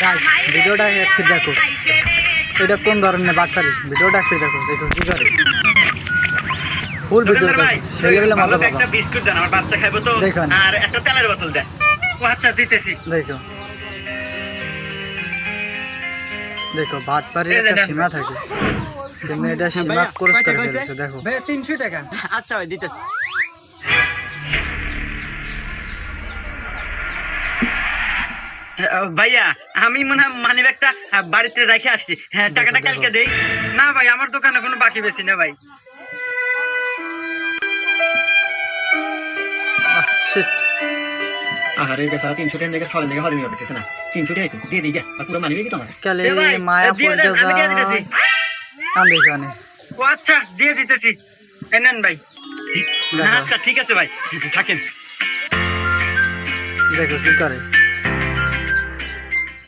Guys ভিডিওটা একটু দেখো, এটা কোন ধরনের বাটপারি, ভিডিওটা একটু দেখো, দেখো কি করে ফুল ভিডিও ভাই সেই লেভেলে মজা পাবা। একটা বিস্কুট দেন আমার বাচ্চা খাইবো তো, দেখুন। আর একটা তেলের বোতল দেন। ও আচ্ছা দিতেছি। দেখো দেখো বাটপারির এই যে একটা দেন সীমা ভাই। থাকে, কিন্তু এটা সীমা ক্রস করে ফেলেছে। দেখো ভাই 300 টাকা। আচ্ছা ভাই দিতেছি। ভাইয়া আমি মনে হয় মানি ব্যাগটা বাড়িতে রেখে আসছি। হ্যাঁ টাকাটা দেখো, কালকে দেই। না ভাই আমার দোকানে কোনো বাকি বেশি না ভাই। শিট, আরে বেচারা 300 টাকা থেকে 6 টাকা হয়নি হতেছে না। 300 টাকাই তো দিয়ে দিই গা। আর পুরো মানি ব্যাগই তো আমার। কালে এ ভাই, মায়া দিয়ে পড়ে দেন, আমি দিয়ে দিতেছি। যায় কান দেখানে। ও আচ্ছা দিয়ে দিতেছি। এই নেন ভাই। দেখো। আচ্ছা ঠিক আছে ভাই থাকেন। দেখো কি করে।